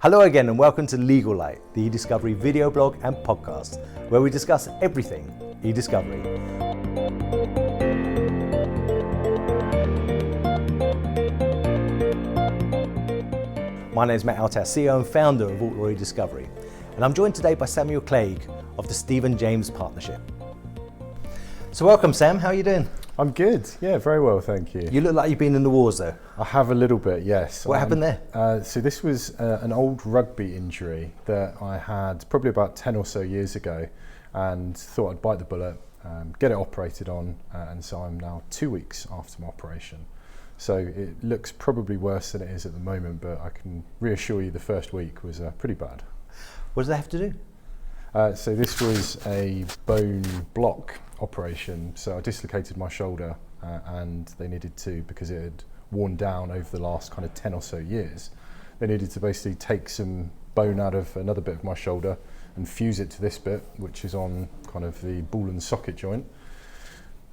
Hello again and welcome to Legal Lite, the e-discovery video blog and podcast, where we discuss everything e-discovery. My name is Matt Altlaw, CEO and founder of Altlaw e-discovery, and I'm joined today by Samuel Clague of the Stephen James Partnership. So welcome Sam, how are you doing? I'm good, yeah, very well, thank you. You look like you've been in the wars though. I have a little bit, yes. What happened there? So this was an old rugby injury that I had probably about 10 or so years ago, and thought I'd bite the bullet, get it operated on, and so I'm now 2 weeks after my operation. So it looks probably worse than it is at the moment, but I can reassure you the first week was pretty bad. What does that have to do? So this was a bone block operation. So I dislocated my shoulder and they needed to, because it had worn down over the last kind of 10 or so years, they needed to basically take some bone out of another bit of my shoulder and fuse it to this bit, which is on kind of the ball and socket joint.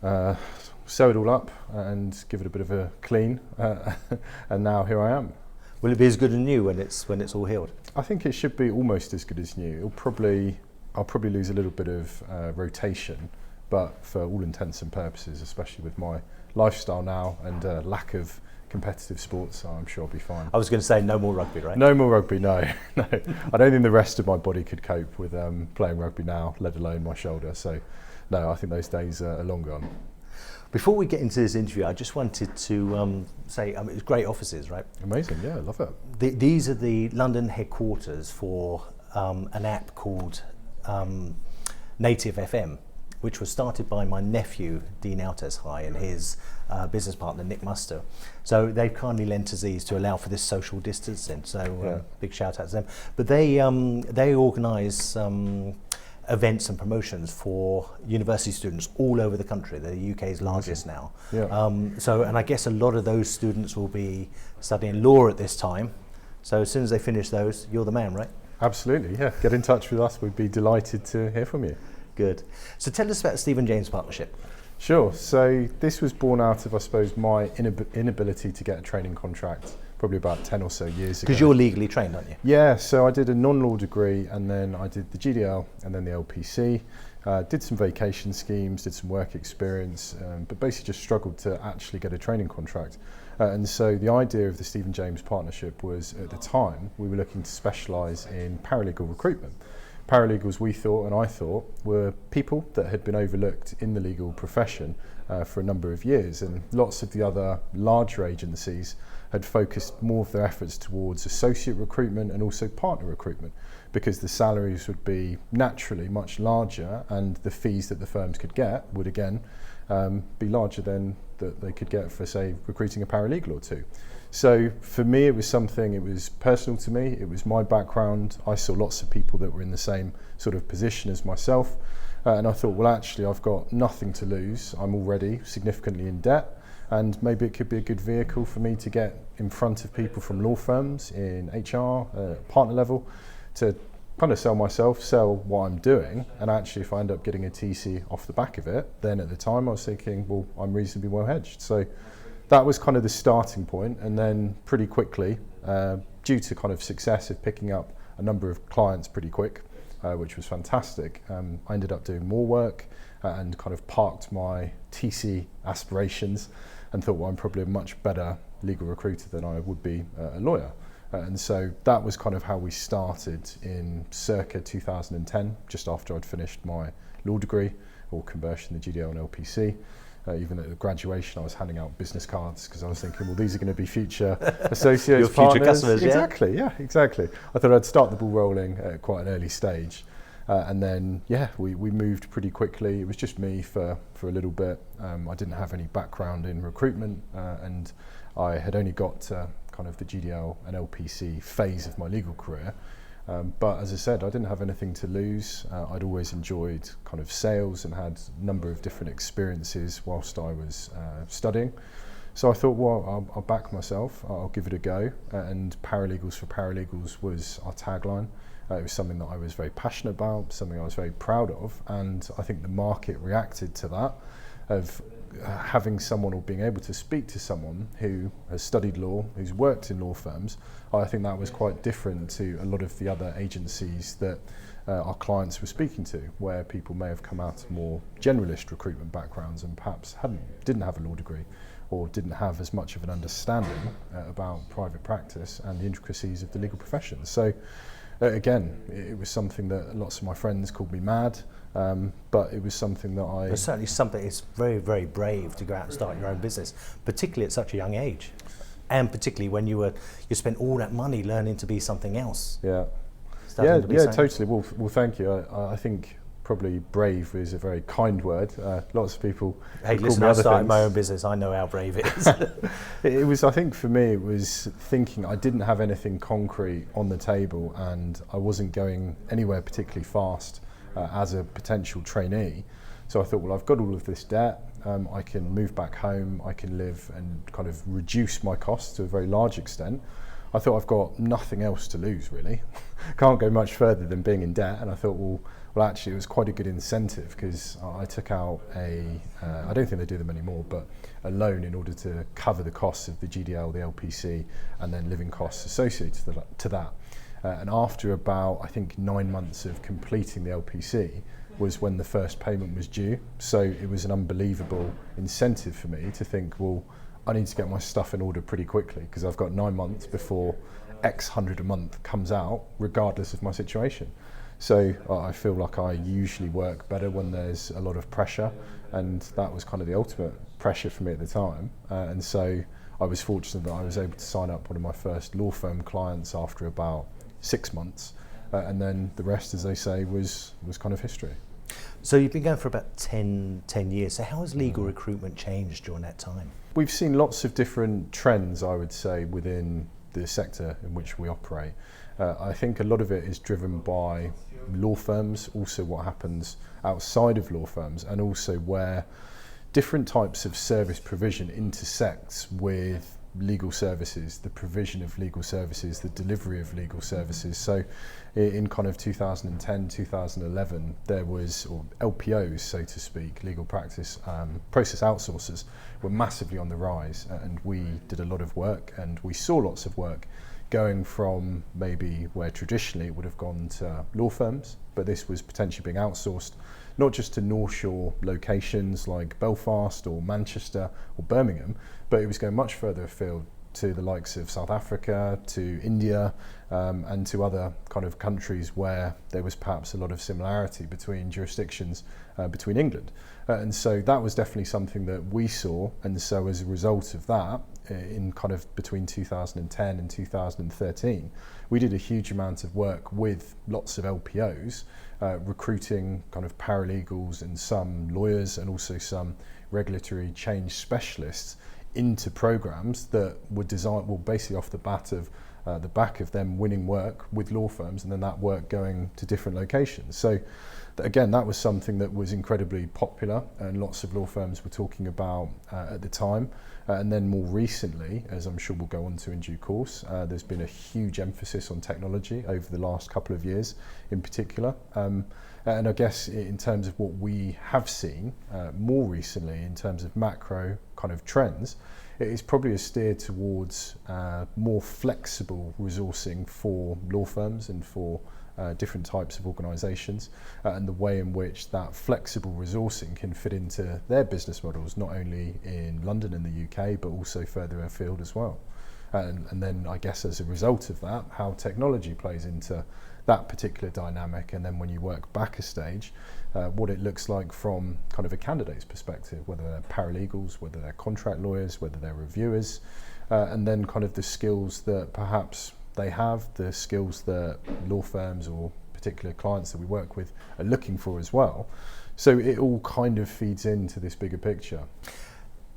Sew it all up and give it a bit of a clean, and now here I am. Will it be as good as new when it's all healed? I think it should be almost as good as new. I'll probably lose a little bit of rotation, but for all intents and purposes, especially with my lifestyle now and lack of competitive sports, I'm sure I'll be fine. I was going to say no more rugby, right? No more rugby, no. No. I don't think the rest of my body could cope with playing rugby now, let alone my shoulder. So no, I think those days are long gone. Before we get into this interview, I just wanted to say, it was great offices, right? Amazing, yeah, I love it. These are the London headquarters for an app called Native FM, which was started by my nephew, Dean Altlaw, and his business partner, Nick Muster. So they've kindly lent us these to allow for this social distancing, so big shout out to them. But they organise events and promotions for university students all over the country. They're the UK's largest now. Yeah. And I guess a lot of those students will be studying law at this time. So as soon as they finish those, you're the man, right? Absolutely, yeah. Get in touch with us. We'd be delighted to hear from you. Good. So tell us about the Stephen James Partnership. Sure. So this was born out of, I suppose, my inability to get a training contract probably about 10 or so years ago. Because you're legally trained, aren't you? Yeah, so I did a non-law degree and then I did the GDL and then the LPC. Did some vacation schemes, did some work experience, but basically just struggled to actually get a training contract. And so the idea of the Stephen James Partnership was, at the time, we were looking to specialise in paralegal recruitment. Paralegals, we thought, and I thought, were people that had been overlooked in the legal profession for a number of years, and lots of the other larger agencies had focused more of their efforts towards associate recruitment and also partner recruitment, because the salaries would be naturally much larger and the fees that the firms could get would again be larger than that they could get for, say, recruiting a paralegal or two. So for me, it was personal to me, it was my background. I saw lots of people that were in the same sort of position as myself, and I thought, well, actually, I've got nothing to lose. I'm already significantly in debt, and maybe it could be a good vehicle for me to get in front of people from law firms in HR, partner level, to kind of sell myself, sell what I'm doing, and actually if I end up getting a TC off the back of it, then at the time I was thinking, well, I'm reasonably well hedged. So that was kind of the starting point, and then pretty quickly, due to kind of success of picking up a number of clients pretty quick, which was fantastic, I ended up doing more work and kind of parked my TC aspirations and thought, well, I'm probably a much better legal recruiter than I would be a lawyer. And so that was kind of how we started in circa 2010, just after I'd finished my law degree, or conversion, the GDL and LPC. Even at the graduation, I was handing out business cards because I was thinking, well, these are going to be future associates, your future partners. Customers, exactly, yeah, exactly. I thought I'd start the ball rolling at quite an early stage. And then, we moved pretty quickly. It was just me for a little bit. I didn't have any background in recruitment, and I had only got kind of the GDL and LPC phase of my legal career. But as I said, I didn't have anything to lose. I'd always enjoyed kind of sales and had a number of different experiences whilst I was studying. So I thought, well, I'll back myself, I'll give it a go. And Paralegals for Paralegals was our tagline. It was something that I was very passionate about, something I was very proud of, and I think the market reacted to that, of having someone or being able to speak to someone who has studied law, who's worked in law firms, I think that was quite different to a lot of the other agencies that our clients were speaking to, where people may have come out of more generalist recruitment backgrounds and perhaps didn't have a law degree or didn't have as much of an understanding about private practice and the intricacies of the legal profession. So again, it was something that lots of my friends called me mad, but it was something that It's certainly something. It's very, very brave to go out and start your own business, particularly at such a young age, and particularly when you spent all that money learning to be something else. Yeah, Totally. Well, thank you. I think probably brave is a very kind word. Lots of people Hey, call listen, me I other started things. my own business. I know how brave it is. It was, I think for me, it was thinking I didn't have anything concrete on the table and I wasn't going anywhere particularly fast as a potential trainee. So I thought, well, I've got all of this debt. I can move back home. I can live and kind of reduce my costs to a very large extent. I thought I've got nothing else to lose, really. Can't go much further than being in debt. And I thought, well, actually, it was quite a good incentive because I took out I don't think they do them anymore, but a loan in order to cover the costs of the GDL, the LPC, and then living costs associated to that. And after about, I think, 9 months of completing the LPC was when the first payment was due. So it was an unbelievable incentive for me to think, well, I need to get my stuff in order pretty quickly because I've got 9 months before X hundred a month comes out, regardless of my situation. So I feel like I usually work better when there's a lot of pressure, and that was kind of the ultimate pressure for me at the time. And so I was fortunate that I was able to sign up one of my first law firm clients after about 6 months, and then the rest, as they say, was kind of history. So you've been going for about 10 years. So how has legal recruitment changed during that time? We've seen lots of different trends, I would say, within the sector in which we operate. I think a lot of it is driven by law firms, also what happens outside of law firms, and also where different types of service provision intersects with legal services, the provision of legal services, the delivery of legal services. So in kind of 2010, 2011, there was, or LPOs, so to speak, legal practice process outsourcers were massively on the rise, and we did a lot of work, and we saw lots of work going from maybe where traditionally it would have gone to law firms, but this was potentially being outsourced, not just to North Shore locations like Belfast or Manchester or Birmingham, but it was going much further afield to the likes of South Africa, to India, and to other kind of countries where there was perhaps a lot of similarity between jurisdictions between England. And so that was definitely something that we saw, and so as a result of that, in kind of between 2010 and 2013, we did a huge amount of work with lots of LPOs, recruiting kind of paralegals and some lawyers and also some regulatory change specialists into programs that were designed, well, basically off the back of them winning work with law firms, and then that work going to different locations. So again, that was something that was incredibly popular, and lots of law firms were talking about at the time. And then more recently, as I'm sure we'll go on to in due course, there's been a huge emphasis on technology over the last couple of years in particular. And I guess in terms of what we have seen more recently in terms of macro kind of trends, it is probably a steer towards more flexible resourcing for law firms and for different types of organisations, and the way in which that flexible resourcing can fit into their business models, not only in London and the UK, but also further afield as well. And then I guess as a result of that, how technology plays into that particular dynamic, and then when you work back a stage, what it looks like from kind of a candidate's perspective, whether they're paralegals, whether they're contract lawyers, whether they're reviewers, and then kind of the skills that perhaps they have, the skills that law firms or particular clients that we work with are looking for as well. So it all kind of feeds into this bigger picture.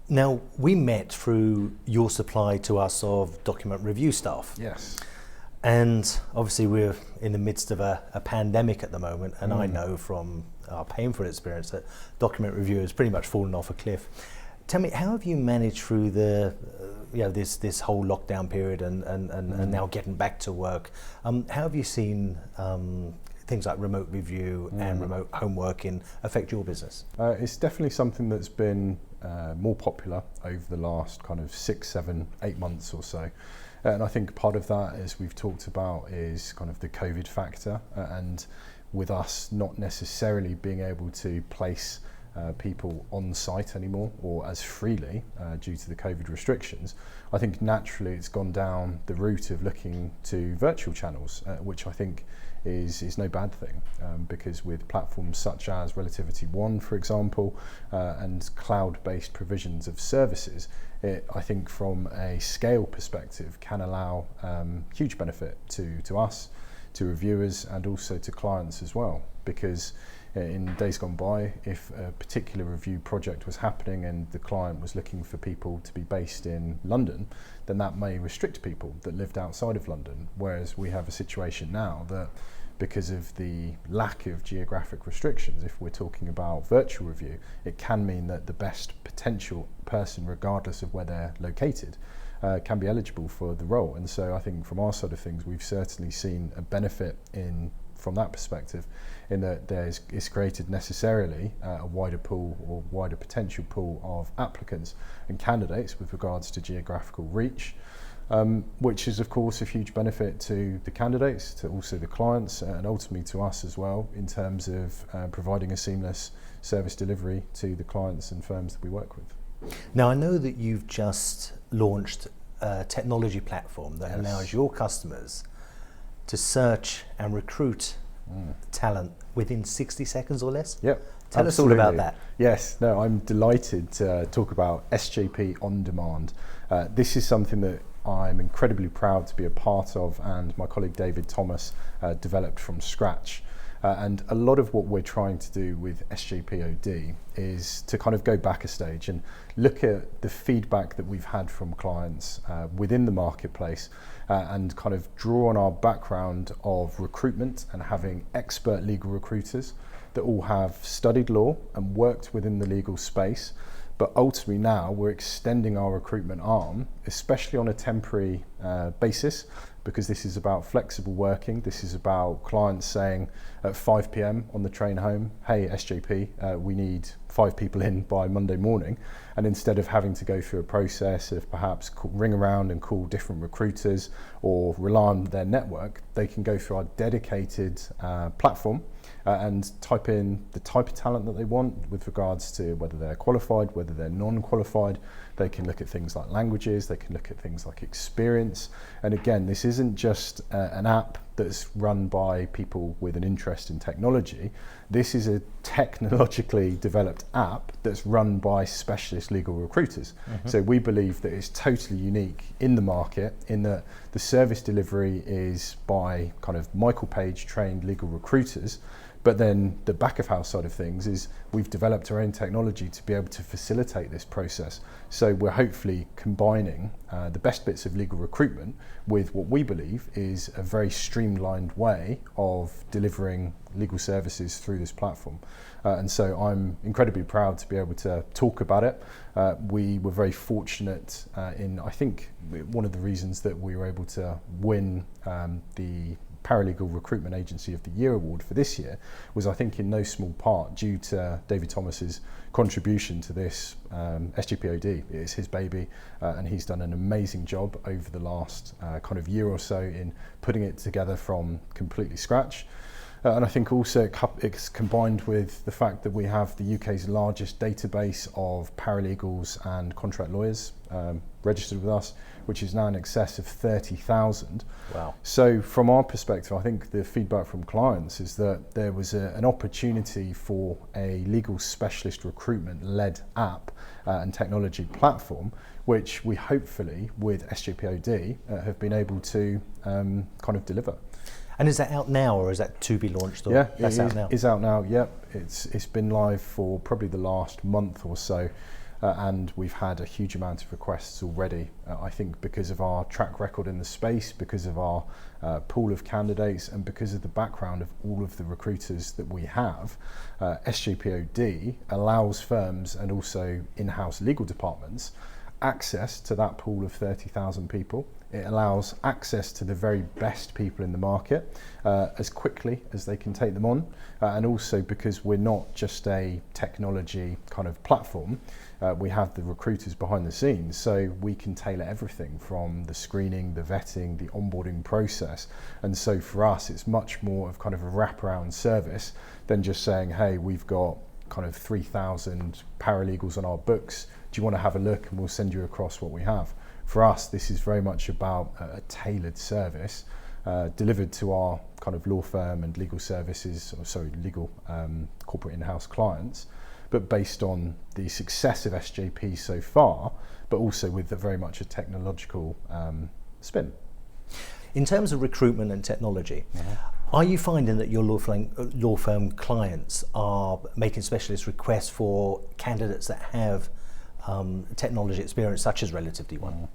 Now, we met through your supply to us of document review staff. Yes. And obviously we're in the midst of a pandemic at the moment, and I know from our painful experience that document review has pretty much fallen off a cliff. Tell me, how have you managed through the this whole lockdown period and now getting back to work? How have you seen things like remote review and remote home working affect your business? It's definitely something that's been more popular over the last kind of 6, 7, 8 months or so. And I think part of that, as we've talked about, is kind of the COVID factor, and with us not necessarily being able to place people on site anymore or as freely due to the COVID restrictions, I think naturally it's gone down the route of looking to virtual channels, which I think is no bad thing, because with platforms such as Relativity One, for example, and cloud-based provisions of services, it, I think from a scale perspective, can allow huge benefit to us, to reviewers, and also to clients as well, because in days gone by, if a particular review project was happening and the client was looking for people to be based in London, then that may restrict people that lived outside of London. Whereas we have a situation now that, because of the lack of geographic restrictions, if we're talking about virtual review, it can mean that the best potential person, regardless of where they're located, can be eligible for the role. And so I think from our side of things, we've certainly seen a benefit from that perspective, in that it's created necessarily a wider pool or wider potential pool of applicants and candidates with regards to geographical reach, which is of course a huge benefit to the candidates, to also the clients, and ultimately to us as well, in terms of providing a seamless service delivery to the clients and firms that we work with. Now, I know that you've just launched a technology platform that allows your customers to search and recruit talent within 60 seconds or less. Yep. Tell us all about that. Yes, no, I'm delighted to talk about SJP On Demand. This is something that I'm incredibly proud to be a part of, and my colleague David Thomas developed from scratch. And a lot of what we're trying to do with SJPOD is to kind of go back a stage and look at the feedback that we've had from clients within the marketplace, and kind of draw on our background of recruitment and having expert legal recruiters that all have studied law and worked within the legal space. But ultimately now we're extending our recruitment arm, especially on a temporary basis, because this is about flexible working. This is about clients saying at 5 p.m. on the train home, hey SJP, we need 5 people in by Monday morning. And instead of having to go through a process of perhaps ring around and call different recruiters or rely on their network, they can go through our dedicated platform and type in the type of talent that they want with regards to whether they're qualified, whether they're non-qualified. They can look at things like languages, they can look at things like experience. And again, this isn't just an app that's run by people with an interest in technology. This is a technologically developed app that's run by specialist legal recruiters. So we believe that it's totally unique in the market, in that the service delivery is by kind of Michael Page trained legal recruiters. But then the back of house side of things is we've developed our own technology to be able to facilitate this process. So we're hopefully combining the best bits of legal recruitment with what we believe is a very streamlined way of delivering legal services through this platform. And so I'm incredibly proud to be able to talk about it. We were very fortunate in, I think, one of the reasons that we were able to win the Paralegal Recruitment Agency of the Year award for this year was, I think, in no small part due to David Thomas's contribution to this. SJPOD, it is his baby, and he's done an amazing job over the last kind of year or so in putting it together from completely scratch. And I think also it's combined with the fact that we have the UK's largest database of paralegals and contract lawyers registered with us, which is now in excess of 30,000. Wow. So from our perspective, I think the feedback from clients is that there was an opportunity for a legal specialist recruitment-led app and technology platform, which we hopefully, with SJPOD, have been able to kind of deliver. And is that out now, or is that to be launched? Or yeah, that's out now. It's out now. Yep, it's been live for probably the last month or so, and we've had a huge amount of requests already. I think because of our track record in the space, because of our pool of candidates, and because of the background of all of the recruiters that we have, SJPOD allows firms and also in-house legal departments access to that pool of 30,000 people It allows access to the very best people in the market as quickly as they can take them on, and also because we're not just a technology kind of platform, we have the recruiters behind the scenes, so we can tailor everything from the screening, the vetting, the onboarding process. And so for us, it's much more of kind of a wraparound service than just saying, hey, we've got kind of 3,000 paralegals on our books. Do you want to have a look, and we'll send you across what we have? For us, this is very much about a tailored service delivered to our kind of law firm and legal services, or sorry, legal corporate in-house clients, but based on the success of SJP so far, but also with very much a technological spin. In terms of recruitment and technology, are you finding that your law firm clients are making specialist requests for candidates that have technology experience, such as Relative D1?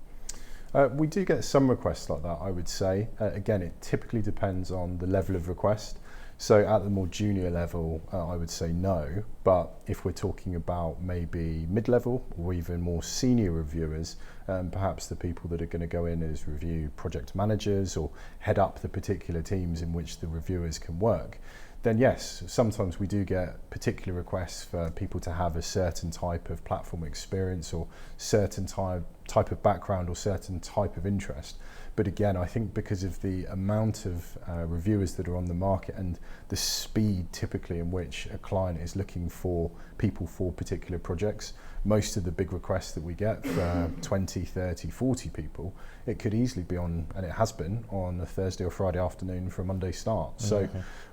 We do get some requests like that, I would say. Again, it typically depends on the level of request. So at the more junior level, I would say no. But if we're talking about maybe mid-level or even more senior reviewers, perhaps the people that are going to go in as review project managers or head up the particular teams in which the reviewers can work, then yes, sometimes we do get particular requests for people to have a certain type of platform experience or certain type of background or certain type of interest. But again, I think because of the amount of reviewers that are on the market and the speed typically in which a client is looking for people for particular projects, most of the big requests that we get for 20, 30, 40 people, it could easily be on, and it has been, on a Thursday or Friday afternoon for a Monday start. So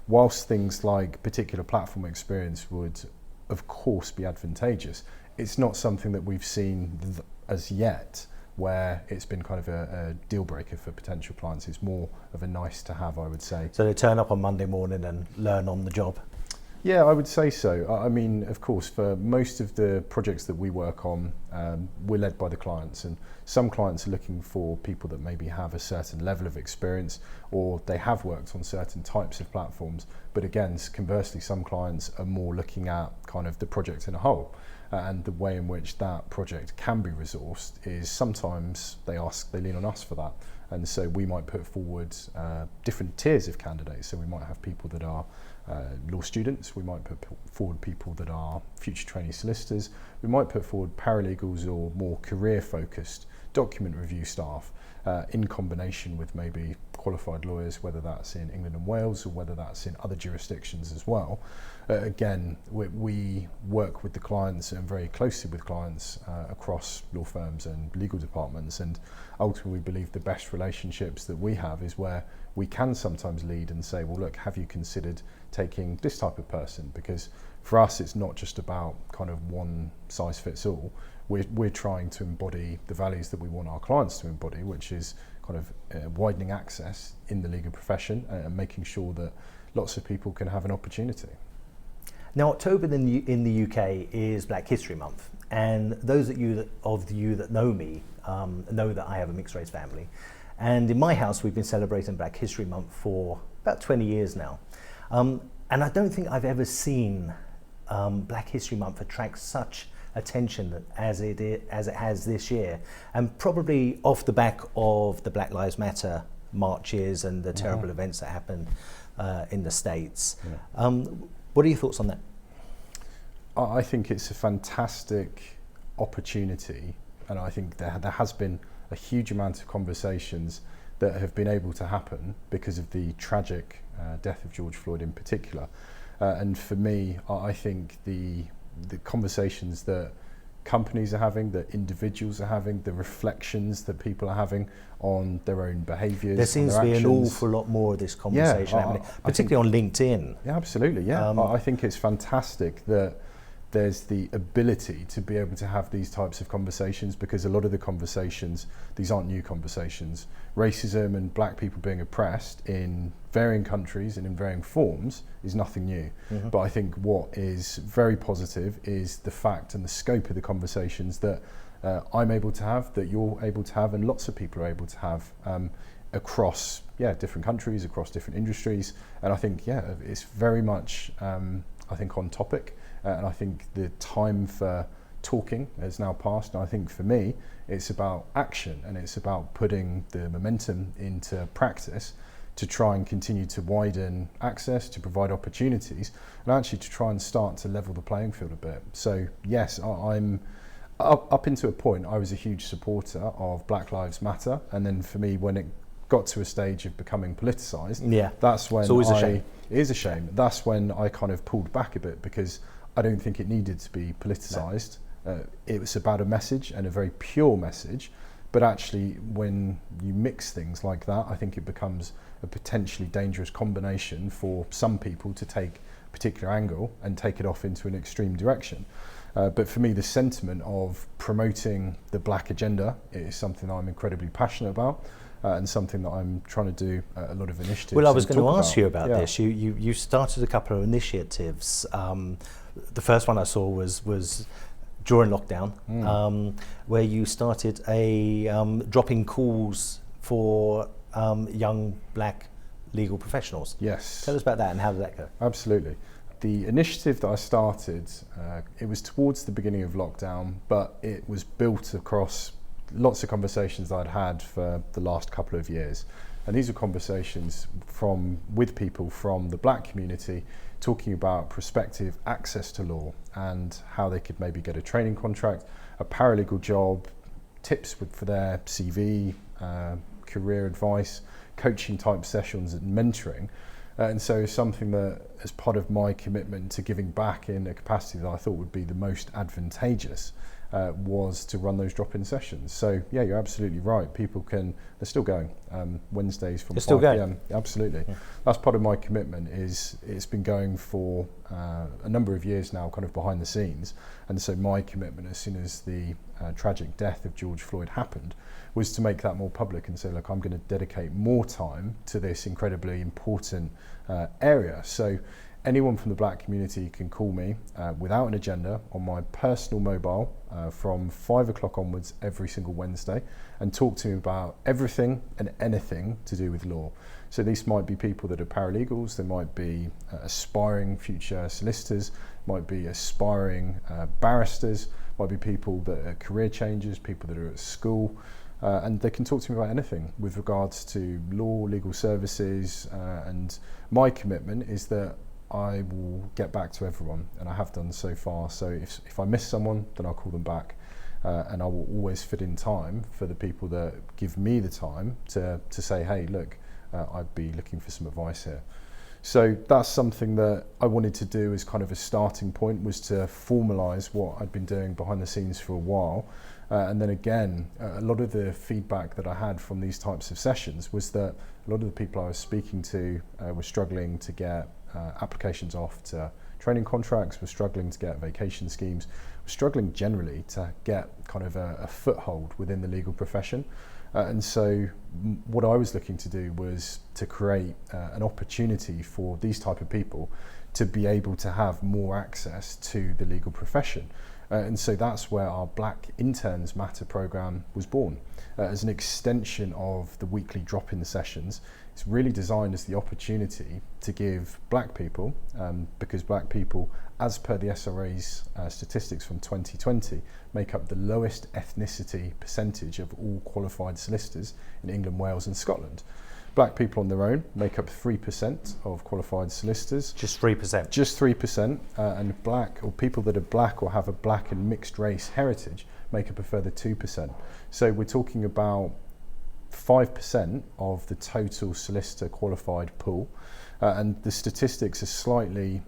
whilst things like particular platform experience would of course be advantageous, it's not something that we've seen as yet where it's been kind of a deal breaker for potential clients. It's more of a nice to have, I would say. So they turn up on Monday morning and learn on the job? Yeah, I would say so. I mean, of course, for most of the projects that we work on, we're led by the clients, and some clients are looking for people that maybe have a certain level of experience or they have worked on certain types of platforms. But again, conversely, some clients are more looking at kind of the project in a whole. And the way in which that project can be resourced is sometimes they lean on us for that. And so we might put forward different tiers of candidates. So we might have people that are law students, we might put forward people that are future trainee solicitors, we might put forward paralegals or more career focused document review staff in combination with maybe qualified lawyers, whether that's in England and Wales or whether that's in other jurisdictions as well. Again, we work with the clients and very closely with clients across law firms and legal departments, and ultimately we believe the best relationships that we have is where we can sometimes lead and say, well, look, have you considered taking this type of person? Because for us, it's not just about kind of one size fits all. We're trying to embody the values that we want our clients to embody, which is kind of widening access in the legal profession and making sure that lots of people can have an opportunity. Now, October in the UK is Black History Month, and those of you that know me know that I have a mixed race family, and in my house we've been celebrating Black History Month for about 20 years now, and I don't think I've ever seen Black History Month attract such attention as it has this year, and probably off the back of the Black Lives Matter marches and the terrible events that happened in the States. What are your thoughts on that? I think it's a fantastic opportunity, and I think there has been a huge amount of conversations that have been able to happen because of the tragic death of George Floyd in particular. And for me, I think the conversations that companies are having, that individuals are having, the reflections that people are having on their own behaviours. There seems to be an awful lot more of this conversation happening, particularly on LinkedIn. Yeah, absolutely, yeah. I think it's fantastic that there's the ability to be able to have these types of conversations, because a lot of the conversations, these aren't new conversations. Racism and black people being oppressed in varying countries and in varying forms is nothing new. But I think what is very positive is the fact and the scope of the conversations that I'm able to have, that you're able to have, and lots of people are able to have across different countries, across different industries. And I think, it's very much, I think, on topic. And I think the time for talking has now passed, and I think for me it's about action, and it's about putting the momentum into practice to try and continue to widen access, to provide opportunities, and actually to try and start to level the playing field a bit. So yes, I'm up into a point, I was a huge supporter of Black Lives Matter, and then for me, when it got to a stage of becoming politicised, that's when it's always a shame. It is a shame. That's when I kind of pulled back a bit, because I don't think it needed to be politicised. It was about a message, and a very pure message, but actually when you mix things like that, I think it becomes a potentially dangerous combination for some people to take a particular angle and take it off into an extreme direction. But for me, the sentiment of promoting the black agenda is something I'm incredibly passionate about, and something that I'm trying to do a lot of initiatives. Well, I was going to ask you about this. You started a couple of initiatives. The first one I saw was during lockdown, where you started a dropping calls for young black legal professionals. Yes. Tell us about that, and how did that go? Absolutely. The initiative that I started, it was towards the beginning of lockdown, but it was built across lots of conversations that I'd had for the last couple of years. And these are conversations with people from the black community, talking about prospective access to law and how they could maybe get a training contract, a paralegal job, tips for their CV, career advice, coaching type sessions and mentoring. And so something that, as part of my commitment to giving back in a capacity that I thought would be the most advantageous, was to run those drop-in sessions. So yeah, you're absolutely right. People they're still going, Wednesdays from 5 p.m. Absolutely. Yeah. That's part of my commitment. It's been going for a number of years now, kind of behind the scenes. And so my commitment, as soon as the tragic death of George Floyd happened, was to make that more public and say, look, I'm going to dedicate more time to this incredibly important area. So anyone from the black community can call me without an agenda on my personal mobile from 5 o'clock onwards every single Wednesday, and talk to me about everything and anything to do with law. So these might be people that are paralegals, they might be aspiring future solicitors, might be aspiring barristers, might be people that are career changers, people that are at school, and they can talk to me about anything with regards to law, legal services, and my commitment is that I will get back to everyone, and I have done so far. So if I miss someone, then I'll call them back, and I will always fit in time for the people that give me the time to say, hey, look, I'd be looking for some advice here. So that's something that I wanted to do as kind of a starting point, was to formalise what I'd been doing behind the scenes for a while. And then again, a lot of the feedback that I had from these types of sessions was that a lot of the people I was speaking to were struggling to get applications off to training contracts, were struggling to get vacation schemes, were struggling generally to get kind of a foothold within the legal profession. And so what I was looking to do was to create an opportunity for these type of people to be able to have more access to the legal profession. And so that's where our Black Interns Matter programme was born. As an extension of the weekly drop-in sessions, it's really designed as the opportunity to give black people, because black people, as per the SRA's statistics from 2020, make up the lowest ethnicity percentage of all qualified solicitors in England, Wales and Scotland. Black people on their own make up 3% of qualified solicitors. Just 3%? Just 3%, and black, or people that are black or have a black and mixed race heritage, make up a further 2%. So we're talking about 5% of the total solicitor qualified pool, and the statistics are slightly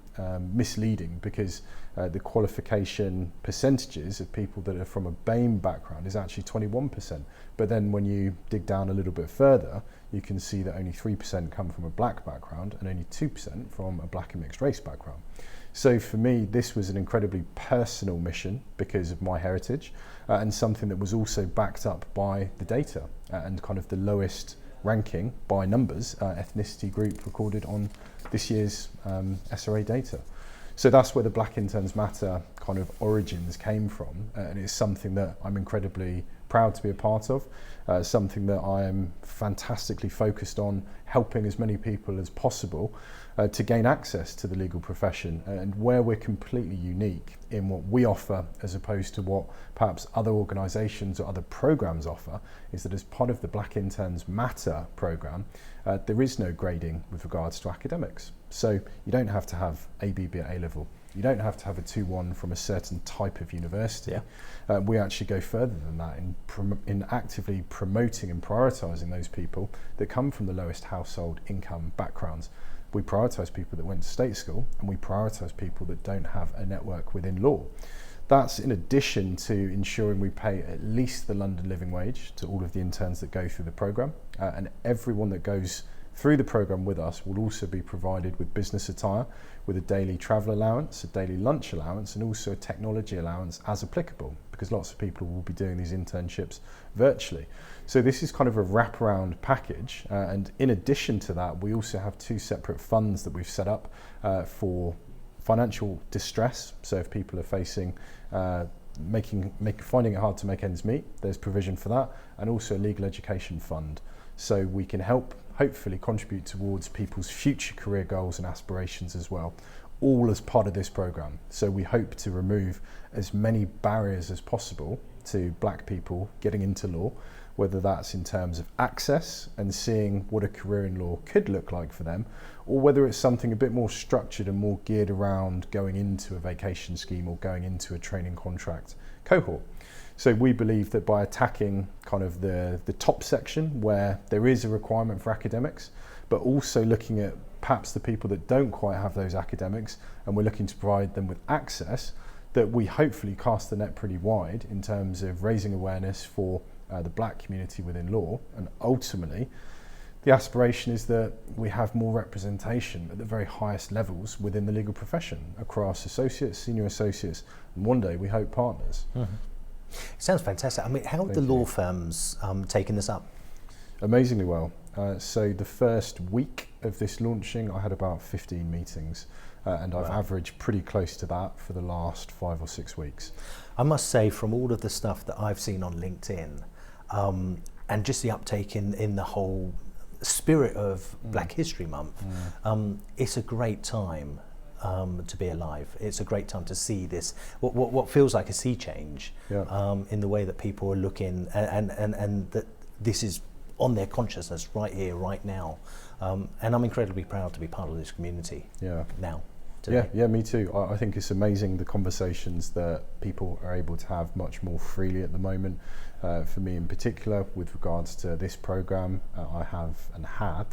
misleading, because the qualification percentages of people that are from a BAME background is actually 21%, but then when you dig down a little bit further, you can see that only 3% come from a black background and only 2% from a black and mixed race background. So for me, this was an incredibly personal mission because of my heritage, and something that was also backed up by the data, and kind of the lowest ranking by numbers ethnicity group recorded on this year's SRA data. So that's where the Black Interns Matter kind of origins came from, and it's something that I'm incredibly proud to be a part of. Something that I am fantastically focused on, helping as many people as possible to gain access to the legal profession, and where we're completely unique in what we offer as opposed to what perhaps other organisations or other programmes offer is that as part of the Black Interns Matter programme, there is no grading with regards to academics. So you don't have to have ABB at A-level. You don't have to have a 2-1 from a certain type of university. Yeah. We actually go further than that in actively promoting and prioritising those people that come from the lowest household income backgrounds. We prioritise people that went to state school, and we prioritise people that don't have a network within law. That's in addition to ensuring we pay at least the London living wage to all of the interns that go through the programme, and everyone that goes through the programme with us will also be provided with business attire, with a daily travel allowance, a daily lunch allowance, and also a technology allowance as applicable, because lots of people will be doing these internships virtually. So this is kind of a wraparound package, and in addition to that, we also have 2 separate funds that we've set up for financial distress. So if people are facing finding it hard to make ends meet, there's provision for that, and also a legal education fund. So we can help hopefully contribute towards people's future career goals and aspirations as well, all as part of this programme. So we hope to remove as many barriers as possible to black people getting into law, whether that's in terms of access and seeing what a career in law could look like for them, or whether it's something a bit more structured and more geared around going into a vacation scheme or going into a training contract cohort. So we believe that by attacking kind of the top section where there is a requirement for academics, but also looking at perhaps the people that don't quite have those academics, and we're looking to provide them with access, that we hopefully cast the net pretty wide in terms of raising awareness for the black community within law. And ultimately, the aspiration is that we have more representation at the very highest levels within the legal profession, across associates, senior associates, and one day we hope partners. Mm-hmm. It sounds fantastic. I mean, how have the law firms taken this up? Amazingly well. So the first week of this launching, I had about 15 meetings, and I've averaged pretty close to that for the last 5 or 6 weeks. I must say, from all of the stuff that I've seen on LinkedIn, and just the uptake in the whole spirit of Black History Month, it's a great time to be alive. It's a great time to see this, what feels like a sea change, in the way that people are looking, and that this is on their consciousness right here, right now. And I'm incredibly proud to be part of this community now. Today. Yeah, me too. I think it's amazing the conversations that people are able to have much more freely at the moment. For me in particular, with regards to this programme, I have and had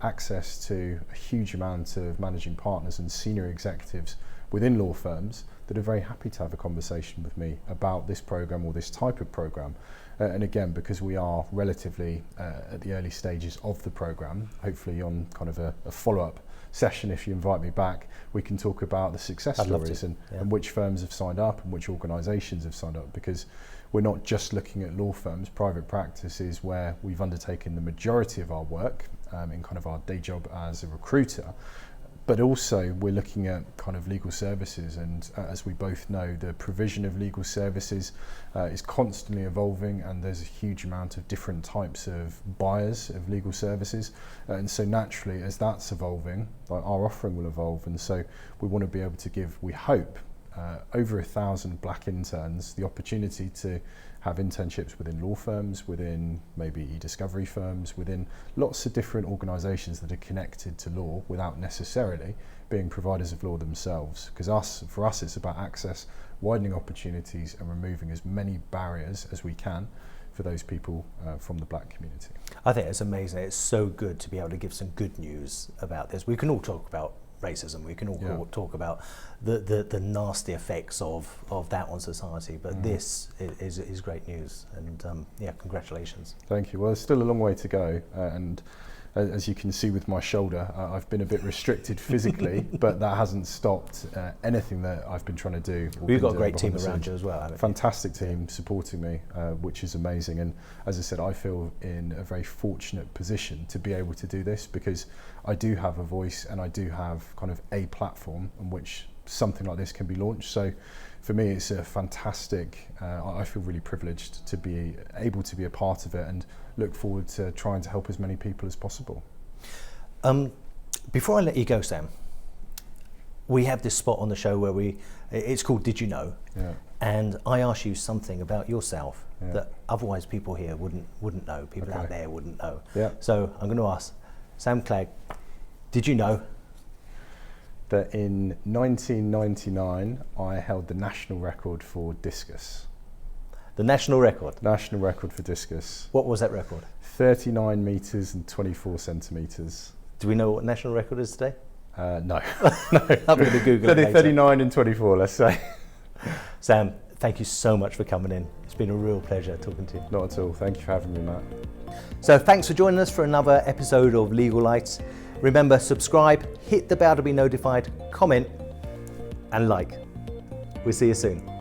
access to a huge amount of managing partners and senior executives within law firms that are very happy to have a conversation with me about this programme or this type of programme. And again, because we are relatively at the early stages of the programme, hopefully on kind of a follow-up session, if you invite me back, we can talk about the success stories and which firms have signed up and which organisations have signed up, because we're not just looking at law firms. Private practice is where we've undertaken the majority of our work in kind of our day job as a recruiter. But also we're looking at kind of legal services, and as we both know, the provision of legal services is constantly evolving, and there's a huge amount of different types of buyers of legal services, and so naturally as that's evolving, our offering will evolve. And so we want to be able to give, we hope, over 1,000 black interns the opportunity to have internships within law firms, within maybe e-discovery firms, within lots of different organisations that are connected to law without necessarily being providers of law themselves. Because for us it's about access, widening opportunities, and removing as many barriers as we can for those people from the black community. I think it's amazing. It's so good to be able to give some good news about this. We can all talk about racism, we can all talk about the nasty effects of that on society, but this is great news, and congratulations. Thank you. Well, there's still a long way to go, and as you can see with my shoulder, I've been a bit restricted physically, but that hasn't stopped anything that I've been trying to do. We've got a great team around you as well, haven't you? Fantastic team supporting me, which is amazing. And as I said, I feel in a very fortunate position to be able to do this, because I do have a voice and I do have kind of a platform on which something like this can be launched. So for me, it's a fantastic, I feel really privileged to be able to be a part of it, and look forward to trying to help as many people as possible. Before I let you go, Sam, we have this spot on the show where it's called Did You Know? Yeah. And I ask you something about yourself Yeah. that otherwise people here wouldn't know, people Okay. out there wouldn't know. Yeah. So I'm going to ask, Sam Clague, did you know That in 1999, I held the national record for discus. the national record? National record for discus. What was that record? 39 metres and 24 centimetres. Do we know what national record is today? No. I'm going to Google it later. 39 and 24, let's say. Sam, thank you so much for coming in. It's been a real pleasure talking to you. Not at all. Thank you for having me, Matt. So thanks for joining us for another episode of Legal Lite. Remember, subscribe, hit the bell to be notified, comment and like. We'll see you soon.